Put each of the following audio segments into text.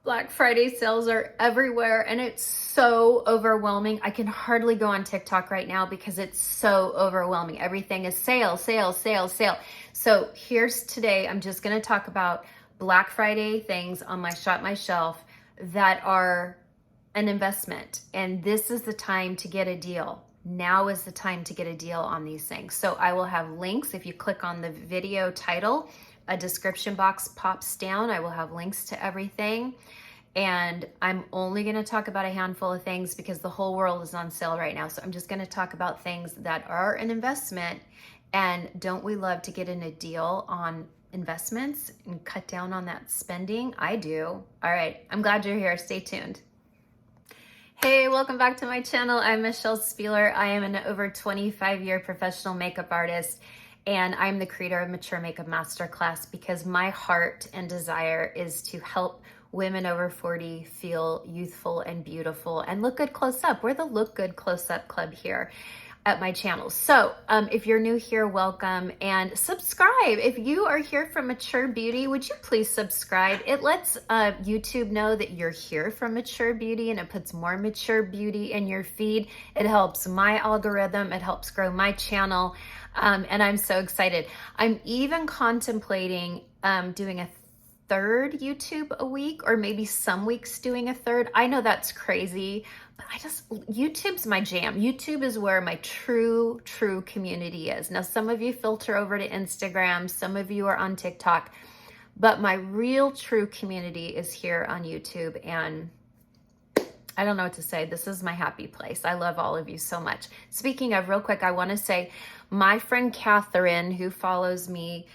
Black Friday sales are everywhere and it's so overwhelming. I can hardly go on TikTok right now because it's so overwhelming. Everything is sale, sale, sale, sale. So here's today, I'm just gonna talk about Black Friday things on my Shop My Shelf that are an investment. And this is the time to get a deal. Now is the time to get a deal on these things. So I will have links. If you click on the video title, a description box pops down. I will have links to everything. And I'm only going to talk about a handful of things because the whole world is on sale right now. So I'm just going to talk about things that are an investment. And don't we love to get in a deal on investments and cut down on that spending? I do. All right. I'm glad you're here. Stay tuned. Hey, welcome back to my channel. I'm Michelle Spieler. I am an over 25-year professional makeup artist, and I'm the creator of Mature Makeup Masterclass because my heart and desire is to help women over 40 feel youthful and beautiful and look good close up. We're the Look Good Close Up Club here at my channel. So if you're new here, welcome and subscribe. If you are here from Mature Beauty, would you please subscribe? It lets YouTube know that you're here from Mature Beauty and it puts more Mature Beauty in your feed. It helps my algorithm. It helps grow my channel. And I'm so excited. I'm even contemplating doing a third YouTube a week, or maybe some weeks doing a third. I know that's crazy, but YouTube's my jam. YouTube is where my true community is. Now, some of you filter over to Instagram, some of you are on TikTok, but my real true community is here on YouTube. And I don't know what to say. This is my happy place. I love all of you so much. Speaking of, real quick, I want to say my friend Catherine, who follows me,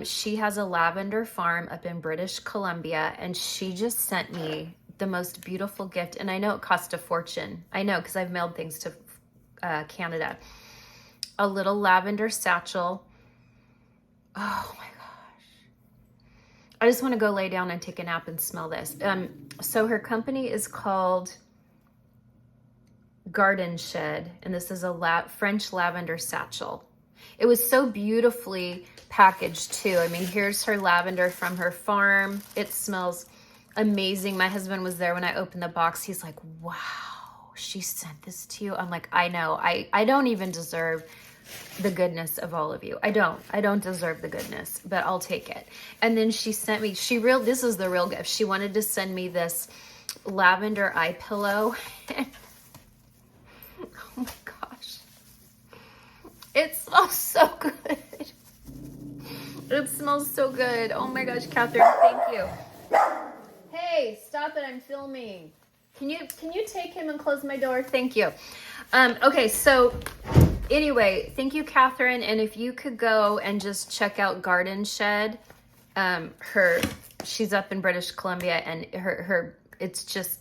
she has a lavender farm up in British Columbia, and she just sent me the most beautiful gift. And I know it cost a fortune. I know, because I've mailed things to Canada. A little lavender satchel. Oh my gosh. I just want to go lay down and take a nap and smell this. So her company is called Garden Shed, and this is a French lavender satchel. It was so beautifully packaged too. I mean, here's her lavender from her farm. It smells amazing. My husband was there when I opened the box. He's like, wow, she sent this to you. I'm like, I know. I don't even deserve the goodness of all of you. I don't deserve the goodness, but I'll take it. And then she sent me, this is the real gift. She wanted to send me this lavender eye pillow. Oh my gosh. It smells so good. It smells so good. Oh my gosh, Catherine, thank you. Hey, stop it, I'm filming. Can you take him and close my door? Thank you. Okay, so anyway, thank you, Catherine. And if you could go and just check out Garden Shed, she's up in British Columbia, and it's just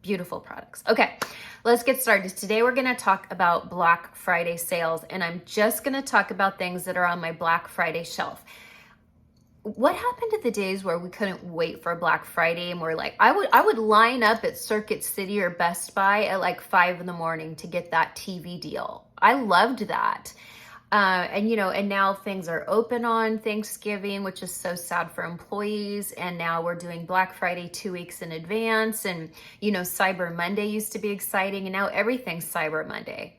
beautiful products. Okay, let's get started. Today we're going to talk about Black Friday sales, and I'm just going to talk about things that are on my Black Friday shelf. What happened to the days where we couldn't wait for Black Friday and we're like, I would line up at Circuit City or Best Buy at like 5 in the morning to get that TV deal. I loved that. And now things are open on Thanksgiving, which is so sad for employees. And now we're doing Black Friday 2 weeks in advance. And, Cyber Monday used to be exciting. And now everything's Cyber Monday.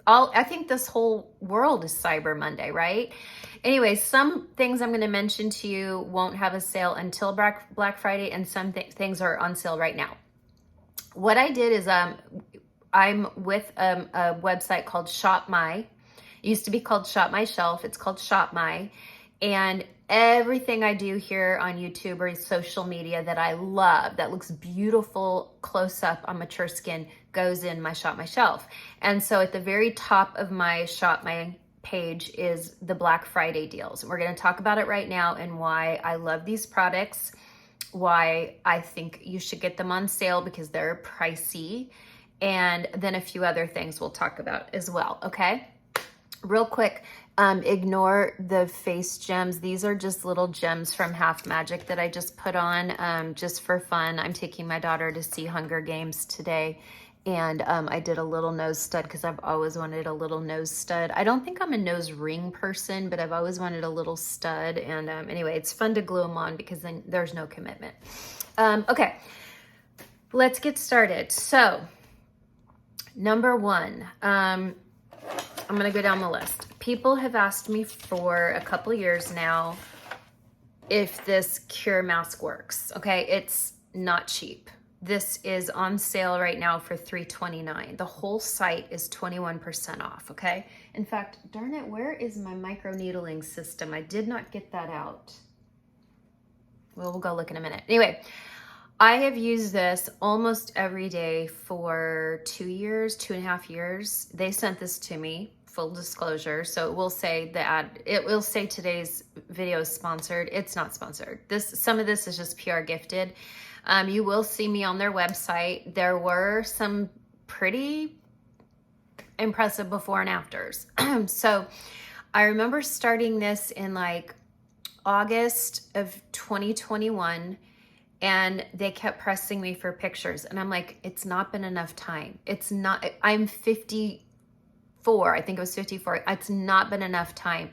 I think this whole world is Cyber Monday, right? Anyway, some things I'm going to mention to you won't have a sale until Black Friday, and some things are on sale right now. What I did is I'm with a website called Shop My. It used to be called Shop My Shelf. It's called Shop My. And everything I do here on YouTube or social media that I love, that looks beautiful close up on mature skin, goes in my Shop My Shelf. And so at the very top of my Shop My page is the Black Friday deals. We're going to talk about it right now and why I love these products, why I think you should get them on sale because they're pricey, and then a few other things we'll talk about as well, okay? Real quick, ignore the face gems. These are just little gems from Half Magic that I just put on just for fun. I'm taking my daughter to see Hunger Games today, And I did a little nose stud because I've always wanted a little nose stud. I don't think I'm a nose ring person, but I've always wanted a little stud. And anyway, it's fun to glue them on because then there's no commitment. Okay, let's get started. So, number one, I'm going to go down the list. People have asked me for a couple years now if this Cure mask works. Okay, it's not cheap. This is on sale right now for $3.29. The whole site is 21% off, okay? In fact, darn it, where is my micro needling system? I did not get that out. Well, we'll go look in a minute. Anyway, I have used this almost every day for 2 years, 2.5 years. They sent this to me, full disclosure. So it will say it will say today's video is sponsored. It's not sponsored. Some of this is just PR gifted. You will see me on their website. There were some pretty impressive before and afters. So I remember starting this in like August of 2021, and they kept pressing me for pictures. And I'm like, it's not been enough time. I'm 54. I think it was 54. It's not been enough time.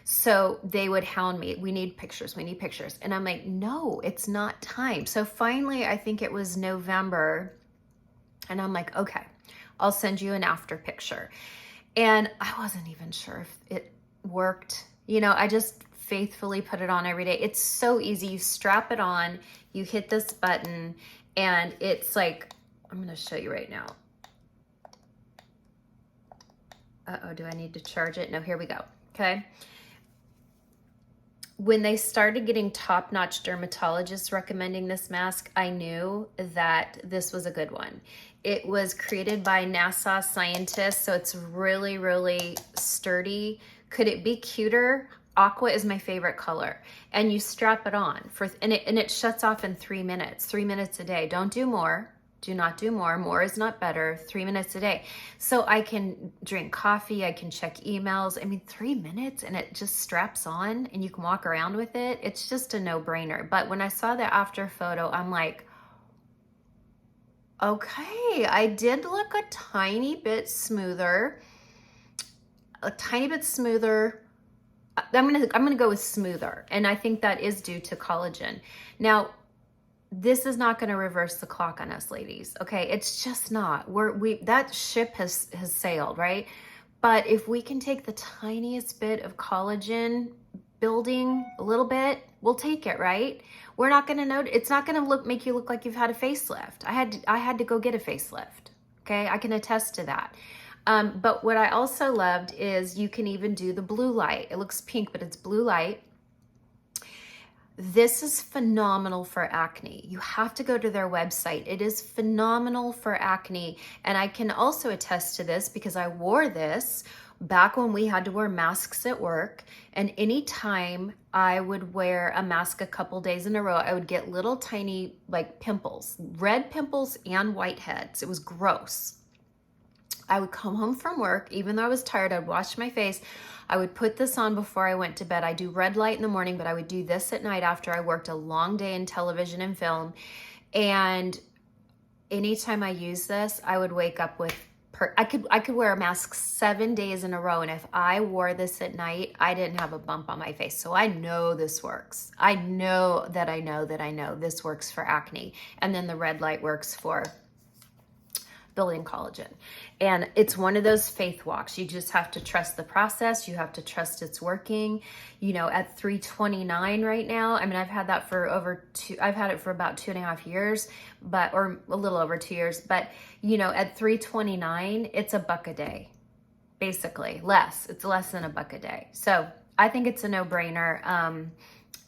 So they would hound me. We need pictures. We need pictures. And I'm like, no, it's not time. So finally, I think it was November. And I'm like, okay, I'll send you an after picture. And I wasn't even sure if it worked. You know, I just faithfully put it on every day. It's so easy. You strap it on, you hit this button, and it's like, I'm going to show you right now. Uh-oh, do I need to charge it? No, here we go. Okay. When they started getting top-notch dermatologists recommending this mask, I knew that this was a good one. It was created by NASA scientists, so it's really, really sturdy. Could it be cuter? Aqua is my favorite color. And you strap it on, and it shuts off in 3 minutes. 3 minutes a day. Don't do more. Do not do more. More is not better. 3 minutes a day. So I can drink coffee. I can check emails. I mean, 3 minutes and it just straps on and you can walk around with it. It's just a no-brainer. But when I saw the after photo, I'm like, okay, I did look a tiny bit smoother. A tiny bit smoother. I'm gonna go with smoother. And I think that is due to collagen. Now, this is not going to reverse the clock on us, ladies. Okay, it's just not. That ship has sailed, right? But if we can take the tiniest bit of collagen building, a little bit, we'll take it, right? We're not going to know. It's not going to make you look like you've had a facelift. I had to go get a facelift. Okay, I can attest to that. But what I also loved is you can even do the blue light. It looks pink, but it's blue light. This is phenomenal for acne. You have to go to their website. It is phenomenal for acne. And I can also attest to this because I wore this back when we had to wear masks at work. And anytime I would wear a mask a couple days in a row, I would get little tiny like pimples, red pimples and whiteheads. It was gross. I would come home from work, even though I was tired, I'd wash my face. I would put this on before I went to bed. I do red light in the morning, but I would do this at night after I worked a long day in television and film. And anytime I use this, I would wake up with, I could wear a mask 7 days in a row. And if I wore this at night, I didn't have a bump on my face. So I know this works. I know this works for acne. And then the red light works for building collagen. And it's one of those faith walks. You just have to trust the process. You have to trust it's working. You know, at $3.29 right now, I mean, I've had that for I've had it for about 2.5 years, or a little over 2 years, but you know, at $3.29, it's $1 a day, basically it's less than $1 a day. So I think it's a no-brainer.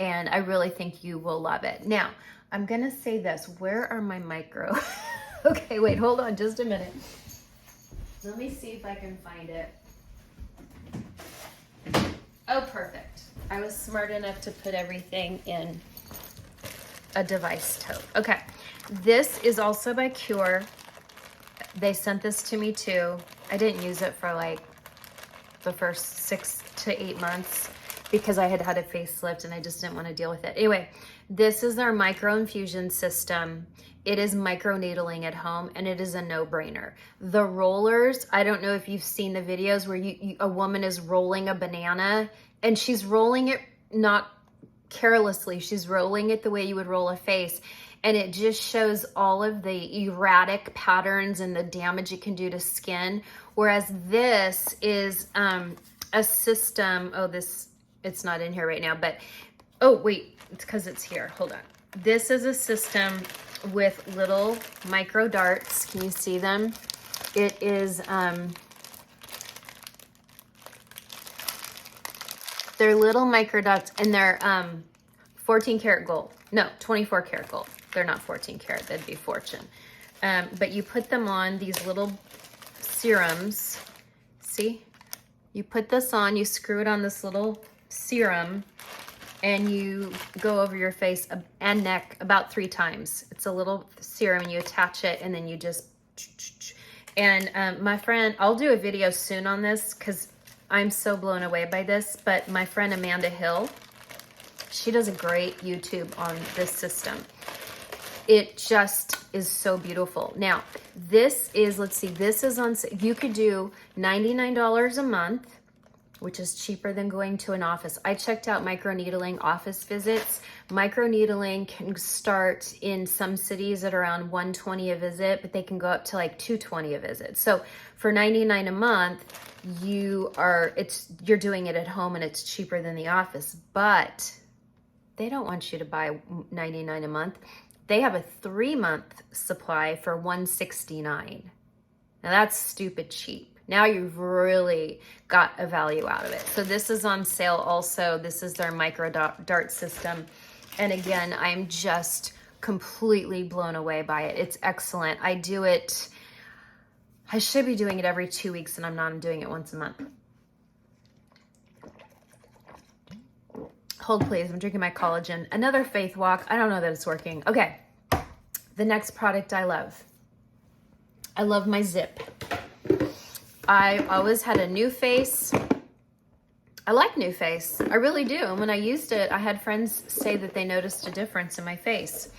And I really think you will love it. Now, I'm going to say this, where are my micro? Okay, wait, hold on just a minute. Let me see if I can find it. Oh, perfect. I was smart enough to put everything in a device tote. Okay, this is also by Cure. They sent this to me too. I didn't use it for like the first 6 to 8 months. because I had had a facelift and I just didn't want to deal with it. Anyway, this is our micro infusion system. It is micro needling at home, and it is a no-brainer. The rollers, I don't know if you've seen the videos where a woman is rolling a banana, and she's rolling it not carelessly. She's rolling it the way you would roll a face, and it just shows all of the erratic patterns and the damage it can do to skin. Whereas this is a system. Oh, it's not in here right now, but oh wait, it's because it's here. Hold on. This is a system with little micro darts. Can you see them? It is they're little micro dots, and they're 14 karat gold. No, 24 karat gold. They're not 14 karat. That'd be fortune. But you put them on these little serums. See? You put this on, you screw it on this little serum, and you go over your face and neck about 3 times. It's a little serum, and you attach it, and then you just... And my friend, I'll do a video soon on this because I'm so blown away by this, but my friend Amanda Hill, she does a great YouTube on this system. It just is so beautiful. Now, this is, let's see, this is on, you could do $99 a month, which is cheaper than going to an office. I checked out microneedling office visits. Microneedling can start in some cities at around $120 a visit, but they can go up to like $220 a visit. So for $99 a month, you're doing it at home, and it's cheaper than the office. But they don't want you to buy $99 a month. They have a 3-month supply for $169. Now that's stupid cheap. Now you've really got a value out of it. So this is on sale also. This is their micro dart system. And again, I'm just completely blown away by it. It's excellent. I do it, I should be doing it every 2 weeks, and I'm not. I'm doing it once a month. Hold please, I'm drinking my collagen. Another faith walk. I don't know that it's working. Okay, the next product I love. I love my Zip. I always had a new face. I like new face. I really do. And when I used it, I had friends say that they noticed a difference in my face.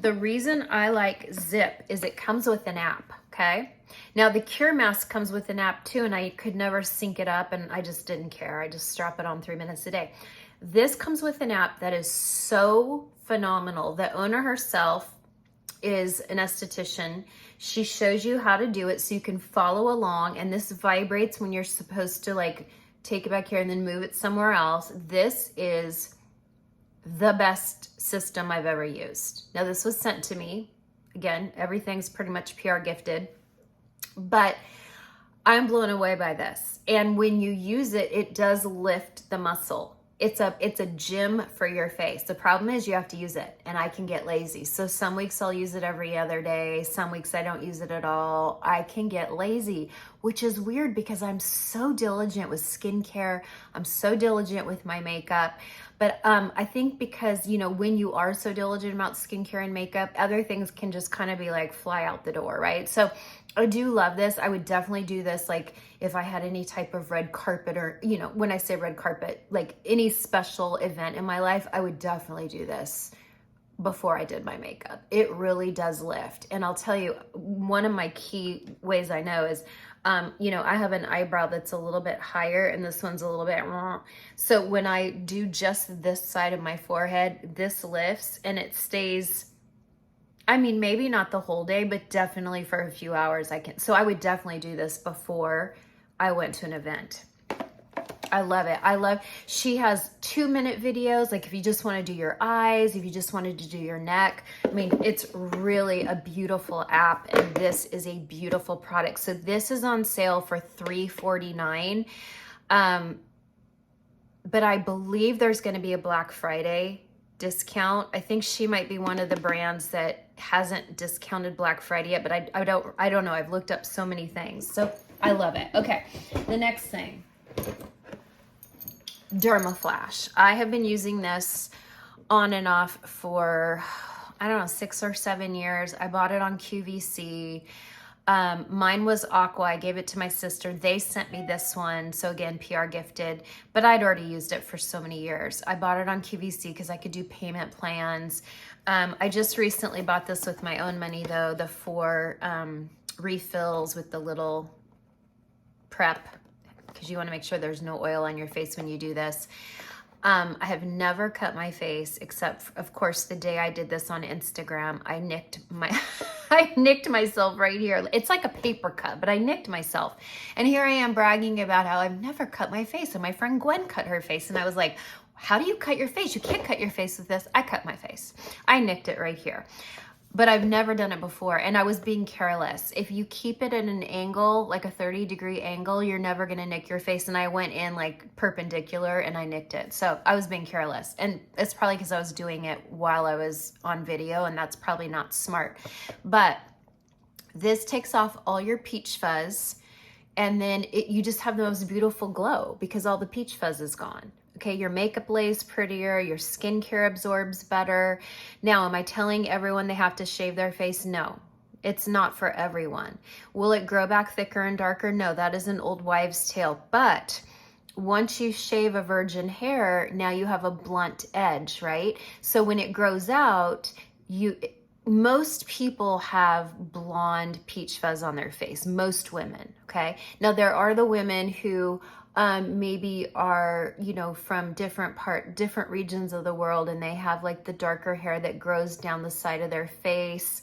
The reason I like Zip is it comes with an app, okay? Now the Cure Mask comes with an app too, and I could never sync it up, and I just didn't care. I just strap it on 3 minutes a day. This comes with an app that is so phenomenal. The owner herself is an esthetician. She shows you how to do it so you can follow along, and this vibrates when you're supposed to like take it back here and then move it somewhere else. This is the best system I've ever used. Now this was sent to me. Again, everything's pretty much PR gifted, but I'm blown away by this. And when you use it, it does lift the muscle. It's a gym for your face. The problem is you have to use it, and I can get lazy. So some weeks I'll use it every other day. Some weeks I don't use it at all. I can get lazy, which is weird because I'm so diligent with skincare. I'm so diligent with my makeup. But I think because, you know, when you are so diligent about skincare and makeup, other things can just kind of be like fly out the door, right? So I do love this. I would definitely do this like if I had any type of red carpet, or, you know, when I say red carpet, like any special event in my life, I would definitely do this before I did my makeup. It really does lift. And I'll tell you, one of my key ways I know is, you know, I have an eyebrow that's a little bit higher, and this one's a little bit raw. So when I do just this side of my forehead, this lifts and it stays, I mean, maybe not the whole day, but definitely for a few hours I can. So I would definitely do this before I went to an event. I love it. She has 2-minute videos. Like if you just want to do your eyes, if you just wanted to do your neck. I mean, it's really a beautiful app, and this is a beautiful product. So this is on sale for $349. But I believe there's going to be a Black Friday discount. I think she might be one of the brands that hasn't discounted Black Friday yet, but I don't know. I've looked up so many things. So I love it. Okay. The next thing. Dermaflash. I have been using this on and off for, I don't know, 6 or 7 years. I bought it on QVC. Mine was aqua. I gave it to my sister. They sent me this one. So again, PR gifted, but I'd already used it for so many years. I bought it on QVC because I could do payment plans. I just recently bought this with my own money though, the 4 refills with the little prep, because you want to make sure there's no oil on your face when you do this. I have never cut my face except, of course, the day I did this on Instagram. I nicked I nicked myself right here. It's like a paper cut, but I nicked myself. And here I am bragging about how I've never cut my face. And my friend Gwen cut her face. And I was like, how do you cut your face? You can't cut your face with this. I cut my face. I nicked it right here. But I've never done it before, and I was being careless. If you keep it at an angle, like a 30-degree angle, you're never gonna nick your face. And I went in like perpendicular and I nicked it. So I was being careless. And it's probably because I was doing it while I was on video, and that's probably not smart. But this takes off all your peach fuzz, and then you just have the most beautiful glow because all the peach fuzz is gone. Okay, your makeup lays prettier, your skincare absorbs better. Now, am I telling everyone they have to shave their face? No, it's not for everyone. Will it grow back thicker and darker? No, that is an old wives' tale. But once you shave a virgin hair, now you have a blunt edge, right? So when it grows out, most people have blonde peach fuzz on their face, most women, okay? Now, there are the women who maybe are, from different regions of the world, and they have like the darker hair that grows down the side of their face.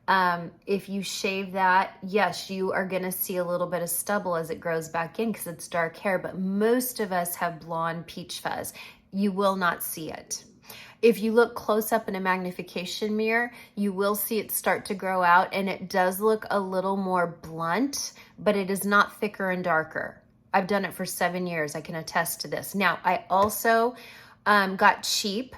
If you shave that, yes, you are going to see a little bit of stubble as it grows back in because it's dark hair, but most of us have blonde peach fuzz. You will not see it. If you look close up in a magnification mirror, you will see it start to grow out, and it does look a little more blunt, but it is not thicker and darker. I've done it for 7 years. I can attest to this. Now, I also got cheap.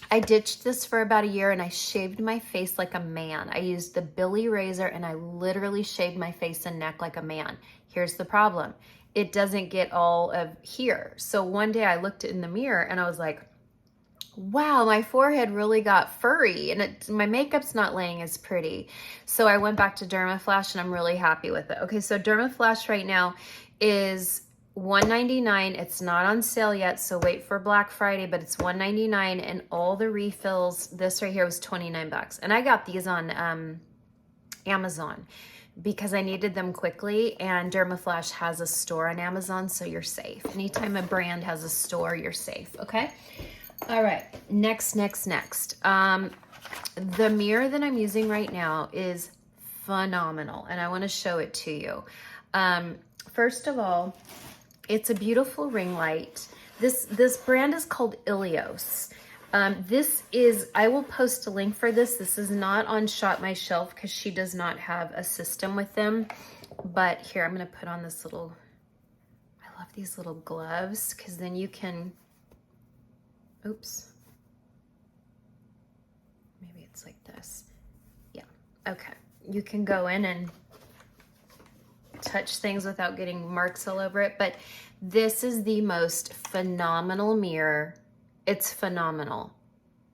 I ditched this for about a year, and I shaved my face like a man. I used the Billy razor, and I literally shaved my face and neck like a man. Here's the problem. It doesn't get all of here. So one day I looked in the mirror, and I was like, wow, my forehead really got furry, and my makeup's not laying as pretty. So I went back to Dermaflash, and I'm really happy with it. Okay, so Dermaflash right now is $1.99. It's not on sale yet, so wait for Black Friday, but it's $1.99, and all the refills, this right here was 29 bucks. And I got these on Amazon because I needed them quickly, and Dermaflash has a store on Amazon, so you're safe. Anytime a brand has a store, you're safe, okay? All right, next. The mirror that I'm using right now is phenomenal, and I want to show it to you. First of all, it's a beautiful ring light. This brand is called Ilios. I will post a link for this. This is not on Shop My Shelf because she does not have a system with them. But here, I'm going to put on this little, I love these little gloves because then you can, oops. Maybe it's like this. Yeah, okay. You can go in and touch things without getting marks all over it, but this is the most phenomenal mirror. It's phenomenal.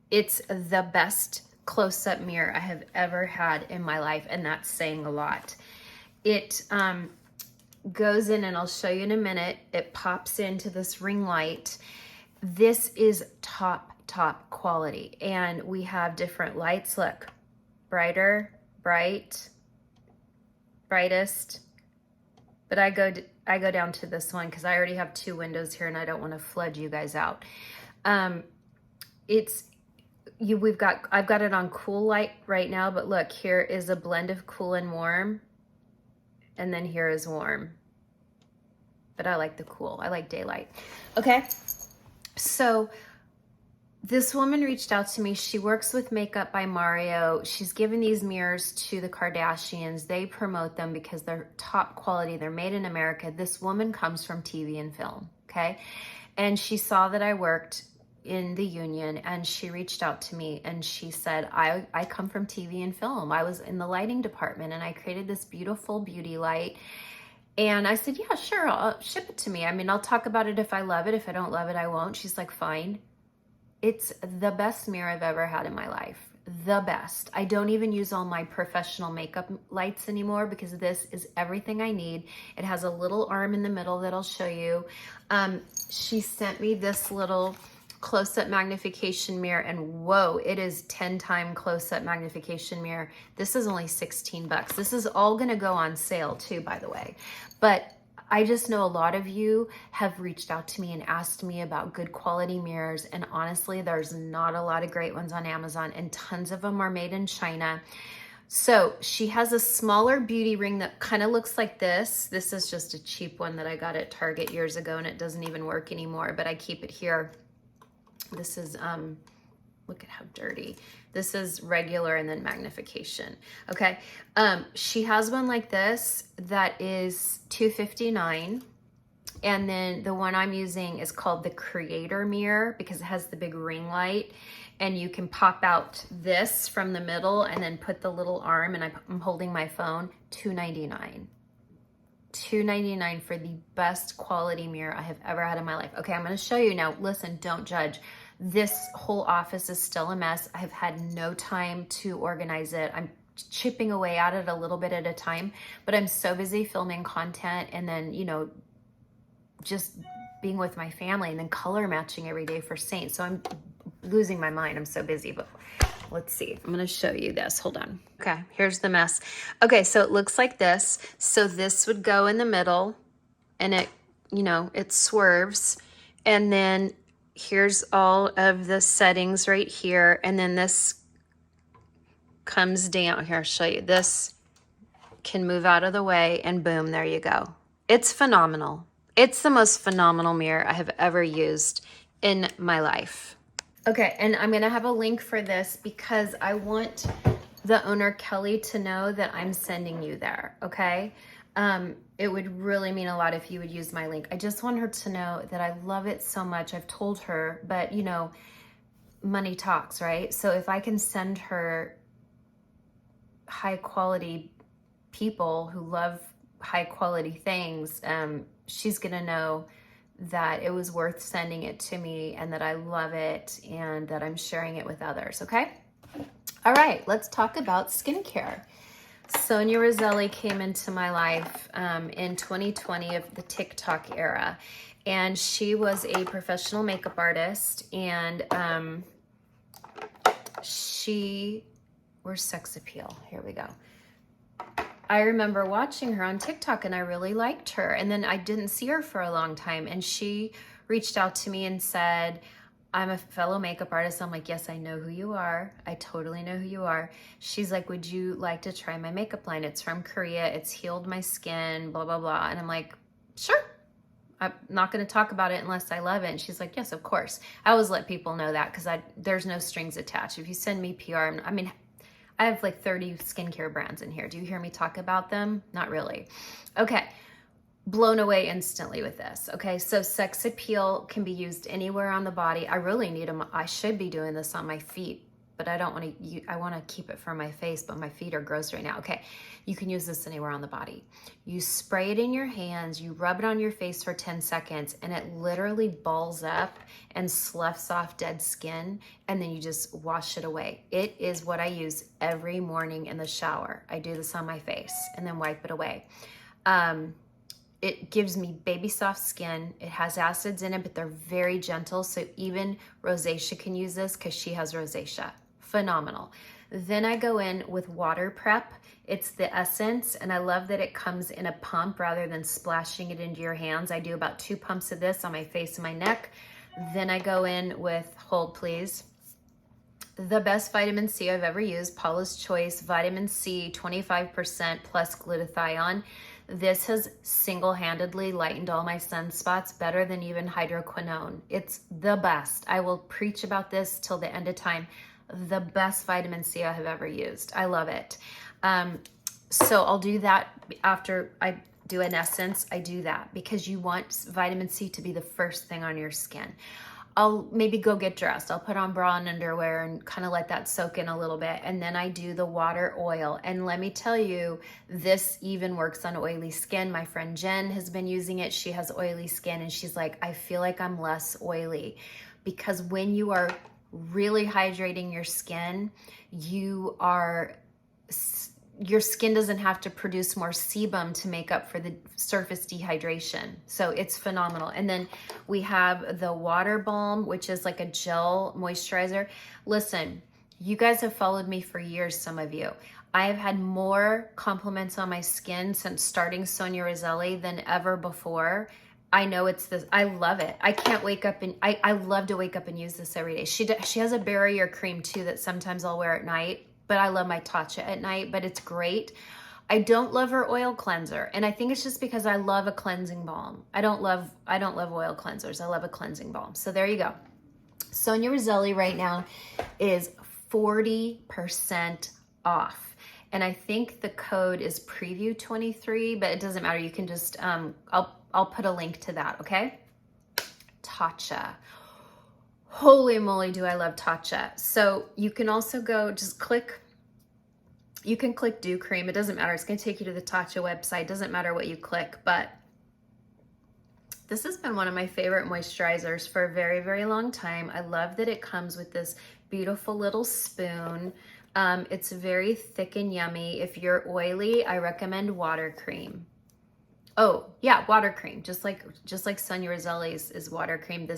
It's the best close-up mirror I have ever had in my life, and that's saying a lot. It goes in, and I'll show you in a minute. It pops into this ring light. This is top quality, and we have different lights. Look, brighter, bright, brightest. But I go down to this one because I already have 2 windows here, and I don't want to flood you guys out. I've got it on cool light right now, but look, here is a blend of cool and warm, and then here is warm. But I like the cool. I like daylight. Okay, so this woman reached out to me. She works with Makeup by Mario. She's given these mirrors to the Kardashians. They promote them because they're top quality. They're made in America. This woman comes from TV and film, okay? And she saw that I worked in the union, and she reached out to me, and she said, I come from TV and film. I was in the lighting department, and I created this beautiful beauty light. And I said, yeah, sure, I'll ship it to me. I mean, I'll talk about it if I love it. If I don't love it, I won't. She's like, fine. It's the best mirror I've ever had in my life. The best. I don't even use all my professional makeup lights anymore because this is everything I need. It has a little arm in the middle that I'll show you. She sent me this little close-up magnification mirror, and whoa, it is 10-time close-up magnification mirror. This is only 16 bucks. This is all gonna go on sale too, by the way. But I just know a lot of you have reached out to me and asked me about good quality mirrors, and honestly, there's not a lot of great ones on Amazon, and tons of them are made in China. So she has a smaller beauty ring that kind of looks like this. This is just a cheap one that I got at Target years ago, and it doesn't even work anymore, but I keep it here. This is, look at how dirty. This is regular and then magnification. Okay. She has one like this that is $2.59. And then the one I'm using is called the Creator Mirror because it has the big ring light, and you can pop out this from the middle and then put the little arm, and I'm holding my phone. $2.99. $2.99 for the best quality mirror I have ever had in my life. Okay, I'm gonna show you now. Listen, don't judge. This whole office is still a mess. I have had no time to organize it. I'm chipping away at it a little bit at a time, but I'm so busy filming content and then, you know, just being with my family and then color matching every day for Saint. So I'm losing my mind. I'm so busy, but let's see. I'm going to show you this. Hold on. Okay, here's the mess. Okay, so it looks like this. So this would go in the middle and it, you know, it swerves. And then here's all of the settings right here. And then this comes down. Here, I'll show you. This can move out of the way and boom, there you go. It's phenomenal. It's the most phenomenal mirror I have ever used in my life. Okay, and I'm gonna have a link for this because I want the owner, Kelly, to know that I'm sending you there, okay? It would really mean a lot if you would use my link. I just want her to know that I love it so much. I've told her, but you know, money talks, right? So if I can send her high quality people who love high quality things, she's gonna know that it was worth sending it to me and that I love it and that I'm sharing it with others, okay? All right, let's talk about skincare. Sonia Roselli came into my life in 2020 of the TikTok era, and she was a professional makeup artist, and where's sex appeal? Here we go. I remember watching her on TikTok and I really liked her. And then I didn't see her for a long time. And she reached out to me and said, I'm a fellow makeup artist. I'm like, yes, I know who you are. I totally know who you are. She's like, would you like to try my makeup line? It's from Korea. It's healed my skin, blah, blah, blah. And I'm like, sure. I'm not going to talk about it unless I love it. And she's like, yes, of course. I always let people know that because there's no strings attached. If you send me PR, I mean, I have like 30 skincare brands in here. Do you hear me talk about them? Not really. Okay. Blown away instantly with this. Okay. So sex appeal can be used anywhere on the body. I really need them. I should be doing this on my feet, but I don't want to, I want to keep it for my face, but my feet are gross right now. Okay. You can use this anywhere on the body. You spray it in your hands, you rub it on your face for 10 seconds, and it literally balls up and sloughs off dead skin, and then you just wash it away. It is what I use every morning in the shower. I do this on my face and then wipe it away. It gives me baby soft skin. It has acids in it, but they're very gentle. So even rosacea can use this because she has rosacea. Phenomenal. Then I go in with water prep. It's the essence, and I love that it comes in a pump rather than splashing it into your hands. I do about 2 pumps of this on my face and my neck. Then I go in with, hold please, the best vitamin C I've ever used, Paula's Choice, vitamin C, 25% plus glutathione. This has single-handedly lightened all my sunspots better than even hydroquinone. It's the best. I will preach about this till the end of time. The best vitamin C I have ever used. I love it. So I'll do that after I do an essence. I do that because you want vitamin C to be the first thing on your skin. I'll maybe go get dressed. I'll put on bra and underwear and kind of let that soak in a little bit. And then I do the water oil. And let me tell you, this even works on oily skin. My friend Jen has been using it. She has oily skin and she's like, I feel like I'm less oily because when you are really hydrating your skin, your skin doesn't have to produce more sebum to make up for the surface dehydration. So it's phenomenal. And then we have the water balm, which is like a gel moisturizer. Listen, you guys have followed me for years, some of you. I have had more compliments on my skin since starting Sonia Roselli than ever before. I know it's this, I love it. I can't wake up and, I love to wake up and use this every day. She has a barrier cream too that sometimes I'll wear at night, but I love my Tatcha at night, but it's great. I don't love her oil cleanser, and I think it's just because I love a cleansing balm. I don't love oil cleansers. I love a cleansing balm. So there you go. Sonia Roselli right now is 40% off. And I think the code is preview23, but it doesn't matter. You can just, I'll put a link to that, okay? Tatcha. Holy moly, do I love Tatcha. So you can also go, just click, you can click Dew Cream. It doesn't matter. It's going to take you to the Tatcha website. It doesn't matter what you click, but this has been one of my favorite moisturizers for a very, very long time. I love that it comes with this beautiful little spoon. It's very thick and yummy. If you're oily, I recommend water cream. Oh yeah, water cream, just like Sonia Roselli's is water cream.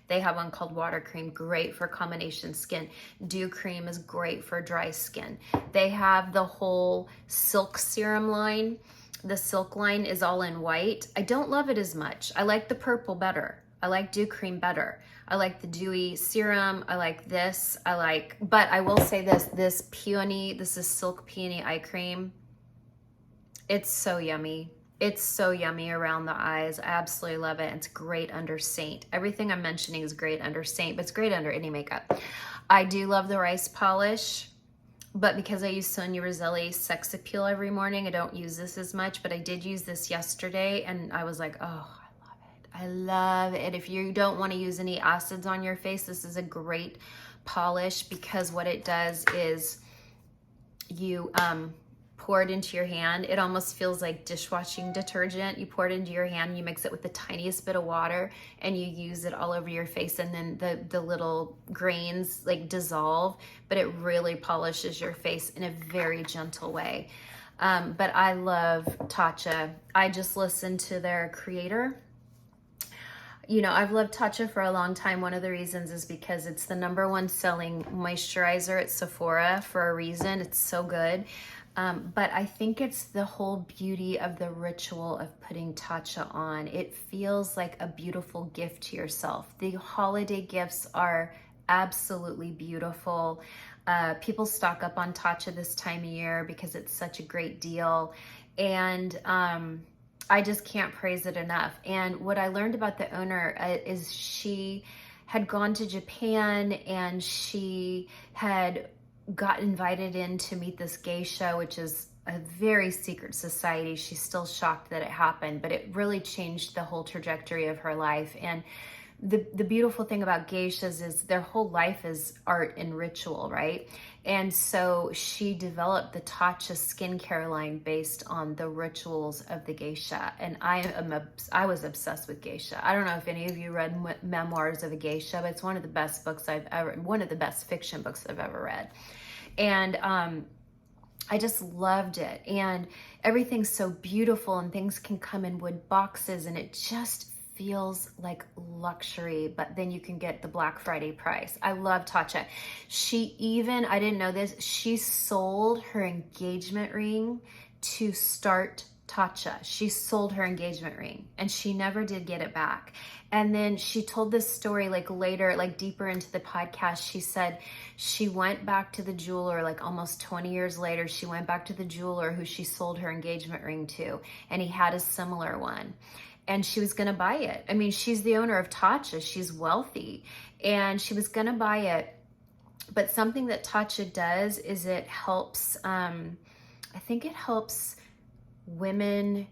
They have one called water cream, great for combination skin. Dew cream is great for dry skin. They have the whole silk serum line. The silk line is all in white. I don't love it as much. I like the purple better. I like Dew cream better. I like the dewy serum. I like this. But I will say this peony, this is silk peony eye cream. It's so yummy. It's so yummy around the eyes. I absolutely love it. It's great under Saint. Everything I'm mentioning is great under Saint, but it's great under any makeup. I do love the rice polish, but because I use Sonia Roselli Sex Appeal every morning, I don't use this as much, but I did use this yesterday and I was like, oh, I love it. I love it. If you don't want to use any acids on your face, this is a great polish because what it does is you, pour it into your hand. It almost feels like dishwashing detergent. You pour it into your hand, you mix it with the tiniest bit of water, and you use it all over your face, and then the little grains like dissolve, but it really polishes your face in a very gentle way. But I love Tatcha. I just listened to their creator. You know, I've loved Tatcha for a long time. One of the reasons is because it's the #1 selling moisturizer at Sephora for a reason. It's so good. But I think it's the whole beauty of the ritual of putting Tatcha on. It feels like a beautiful gift to yourself. The holiday gifts are absolutely beautiful. People stock up on Tatcha this time of year because it's such a great deal. And I just can't praise it enough. And what I learned about the owner is she had gone to Japan and she had got invited in to meet this geisha, which is a very secret society. She's still shocked that it happened, but it really changed the whole trajectory of her life. And the beautiful thing about geishas is their whole life is art and ritual, right? And so she developed the Tatcha skincare line based on the rituals of the geisha. And I was obsessed with geisha. I don't know if any of you read Memoirs of a Geisha, but it's one of the best fiction books I've ever read. And I just loved it. And everything's so beautiful and things can come in wood boxes and it just feels like luxury, but then you can get the Black Friday price. I love Tatcha. I didn't know this, she sold her engagement ring to start Tatcha. She sold her engagement ring and she never did get it back. And then she told this story like later, like deeper into the podcast. She said she went back to the jeweler, like almost 20 years later, she went back to the jeweler who she sold her engagement ring to, and he had a similar one. And she was going to buy it. I mean, she's the owner of Tatcha. She's wealthy. And she was going to buy it. But something that Tatcha does is it helps, I think it helps women.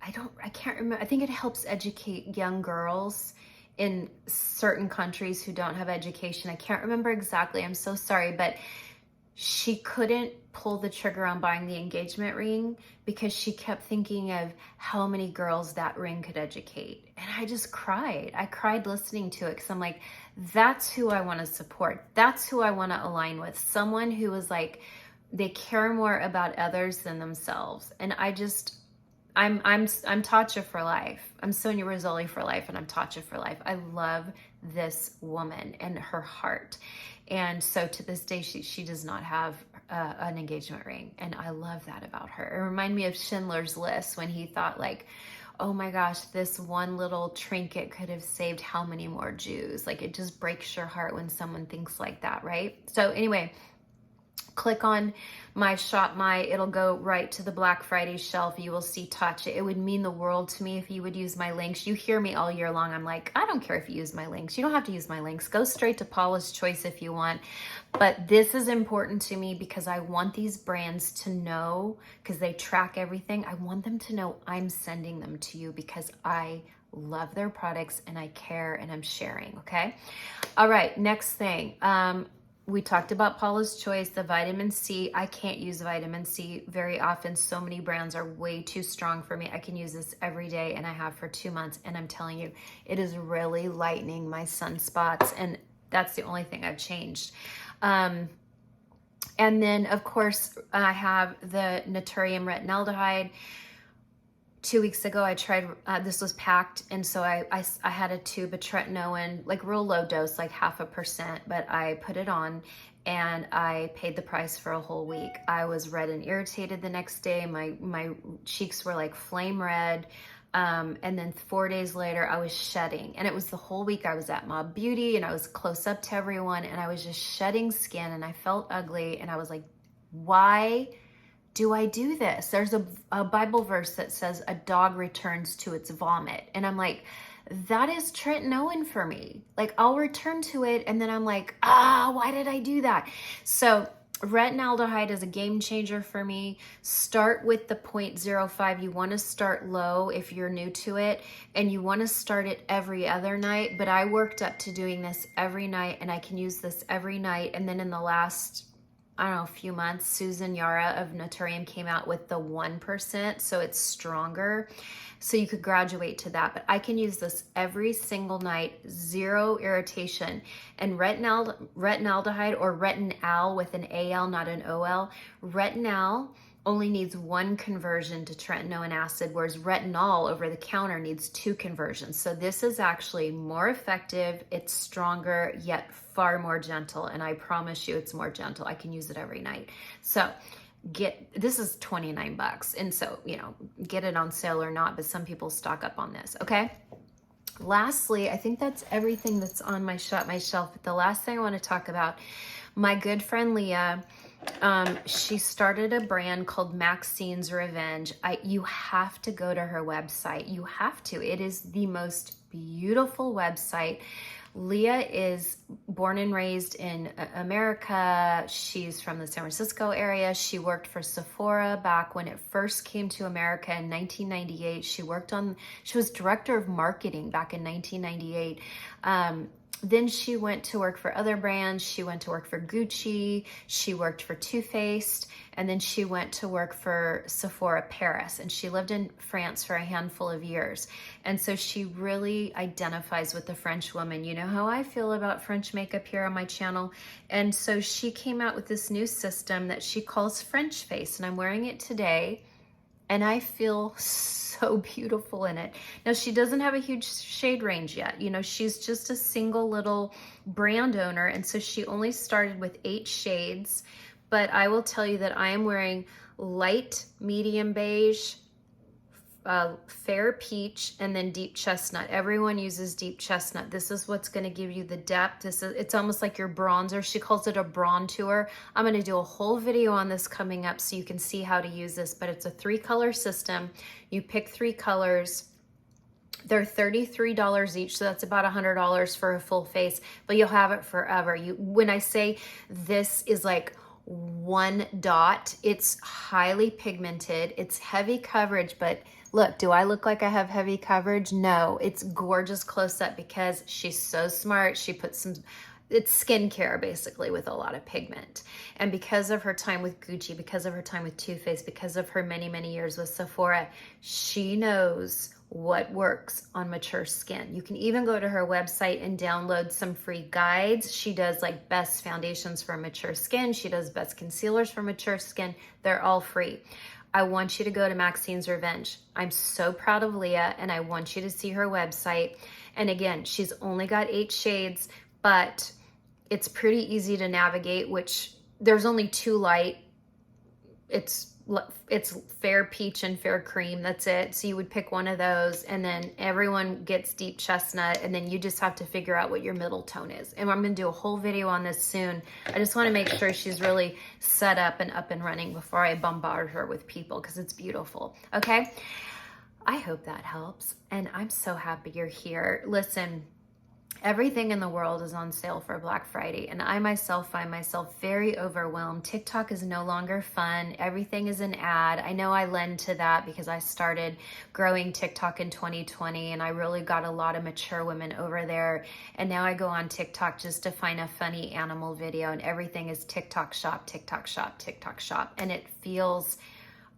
I can't remember. I think it helps educate young girls in certain countries who don't have education. I can't remember exactly. I'm so sorry. But she couldn't pull the trigger on buying the engagement ring because she kept thinking of how many girls that ring could educate. And I just cried. I cried listening to it because I'm like, That's who I want to support. That's who I want to align with. Someone who is like, they care more about others than themselves. And I'm Tatcha for life. I'm Sonia Roselli for life, and I'm Tatcha for life. I love this woman and her heart. And so to this day, she does not have an engagement ring. And I love that about her. It reminded me of Schindler's List when he thought like, oh my gosh, this one little trinket could have saved how many more Jews. Like, it just breaks your heart when someone thinks like that, right? So anyway, click on my shop it'll go right to the Black Friday shelf. You will see Tatcha. It would mean the world to me if you would use my links. You hear me all year long. I'm like, I don't care if you use my links. You don't have to use my links. Go straight to Paula's Choice if you want. But this is important to me because I want these brands to know, because they track everything. I want them to know I'm sending them to you because I love their products and I care and I'm sharing, okay? All right, next thing. We talked about Paula's Choice, the vitamin C. I can't use vitamin C very often. So many brands are way too strong for me. I can use this every day and I have for 2 months. And I'm telling you, it is really lightening my sunspots. And that's the only thing I've changed. And then of course I have the Naturium retinaldehyde. 2 weeks ago, I tried, this was packed. And so I had a tube of tretinoin, like real low dose, like 0.5%, but I put it on and I paid the price for a whole week. I was red and irritated the next day. My cheeks were like flame red. And then 4 days later, I was shedding. And it was the whole week I was at Mob Beauty and I was close up to everyone and I was just shedding skin and I felt ugly. And I was like, why do I do this? There's a Bible verse that says a dog returns to its vomit. And I'm like, that is tretinoin for me. Like, I'll return to it. And then I'm like, why did I do that? So retinaldehyde is a game changer for me. Start with the 0.05. You want to start low if you're new to it, and you want to start it every other night. But I worked up to doing this every night, and I can use this every night. And then in the last, I don't know, a few months, Susan Yara of Naturium came out with the 1%, so it's stronger. So you could graduate to that, but I can use this every single night, zero irritation. And retinaldehyde, or retinal with an AL, not an OL, retinal only needs 1 conversion to tretinoin acid, whereas retinol over the counter needs 2 conversions. So this is actually more effective, it's stronger, yet far more gentle. And I promise you it's more gentle. I can use it every night. So this is $29. And so, get it on sale or not, but some people stock up on this, okay? Lastly, I think that's everything that's on my shelf. But the last thing I want to talk about, my good friend Leah, she started a brand called Maxine's Revenge. You have to go to her website. You have to. It is the most beautiful website. Leah is born and raised in America. She's from the San Francisco area. She worked for Sephora back when it first came to America in 1998. She was director of marketing back in 1998. Then she went to work for other brands. She went to work for Gucci. She worked for Too Faced. And then she went to work for Sephora Paris. And she lived in France for a handful of years. And so she really identifies with the French woman. You know how I feel about French makeup here on my channel. And so she came out with this new system that she calls French Face. And I'm wearing it today. And I feel so beautiful in it. Now, she doesn't have a huge shade range yet. She's just a single little brand owner. And so she only started with 8 shades. But I will tell you that I am wearing light, medium beige, fair peach, and then deep chestnut. Everyone uses deep chestnut. This is what's going to give you the depth. It's almost like your bronzer. She calls it a bronzer. I'm going to do a whole video on this coming up so you can see how to use this, but it's a 3-color system. You pick 3 colors. They're $33 each, so that's about $100 for a full face, but you'll have it forever. When I say this is like 1 dot, it's highly pigmented, it's heavy coverage, but look, do I look like I have heavy coverage? No, it's gorgeous close up because she's so smart. She puts it's skincare basically with a lot of pigment. And because of her time with Gucci, because of her time with Too Faced, because of her many, many years with Sephora, she knows what works on mature skin. You can even go to her website and download some free guides. She does like best foundations for mature skin. She does best concealers for mature skin. They're all free. I want you to go to Maxine's Revenge. I'm so proud of Leah, and I want you to see her website. And again, she's only got 8 shades, but it's pretty easy to navigate, which there's only 2 light. It's fair peach and fair cream. That's it. So you would pick one of those, and then everyone gets deep chestnut, and then you just have to figure out what your middle tone is. And I'm going to do a whole video on this soon. I just want to make sure she's really set up and running before I bombard her with people, because it's beautiful. Okay. I hope that helps. And I'm so happy you're here. Listen, everything in the world is on sale for Black Friday, and I myself find myself very overwhelmed. TikTok is no longer fun. Everything is an ad. I know I lend to that because I started growing TikTok in 2020, and I really got a lot of mature women over there. And now I go on TikTok just to find a funny animal video, and everything is TikTok shop, TikTok shop, TikTok shop. And it feels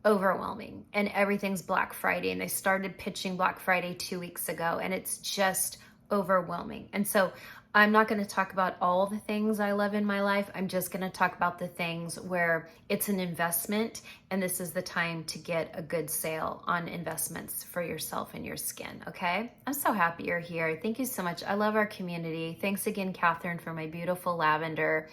overwhelming, and everything's Black Friday, and they started pitching Black Friday 2 weeks ago, and it's just overwhelming. And so I'm not going to talk about all the things I love in my life. I'm just going to talk about the things where it's an investment, and this is the time to get a good sale on investments for yourself and your skin. Okay. I'm so happy you're here. Thank you so much. I love our community. Thanks again, Catherine, for my beautiful lavender.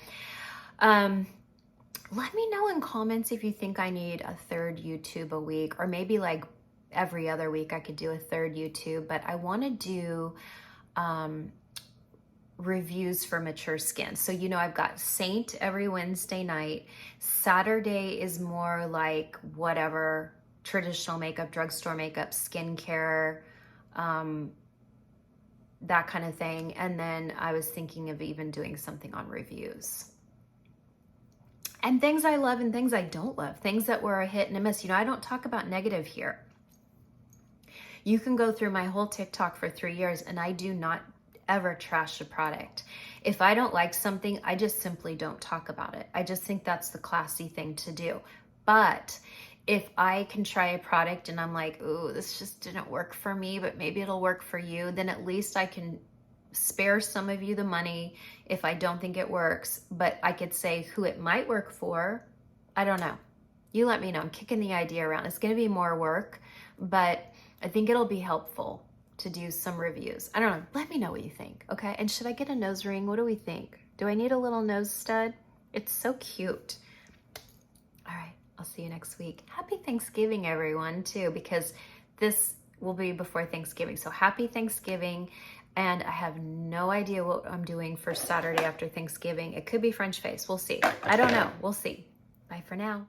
Let me know in comments if you think I need a 3rd YouTube a week, or maybe like every other week I could do a 3rd YouTube, but I want to do reviews for mature skin. So, you know, I've got Saint every Wednesday night. Saturday is more like whatever, traditional makeup, drugstore makeup, skincare, that kind of thing. And then I was thinking of even doing something on reviews. And things I love and things I don't love, things that were a hit and a miss. You know, I don't talk about negative here. You can go through my whole TikTok for 3 years, and I do not ever trash a product. If I don't like something, I just simply don't talk about it. I just think that's the classy thing to do. But if I can try a product and I'm like, ooh, this just didn't work for me, but maybe it'll work for you, then at least I can spare some of you the money if I don't think it works, but I could say who it might work for. I don't know. You let me know. I'm kicking the idea around. It's going to be more work, but I think it'll be helpful to do some reviews. I don't know. Let me know what you think. Okay. And should I get a nose ring? What do we think? Do I need a little nose stud? It's so cute. All right. I'll see you next week. Happy Thanksgiving, everyone, too, because this will be before Thanksgiving. So happy Thanksgiving. And I have no idea what I'm doing for Saturday after Thanksgiving. It could be French face. We'll see. I don't know. We'll see. Bye for now.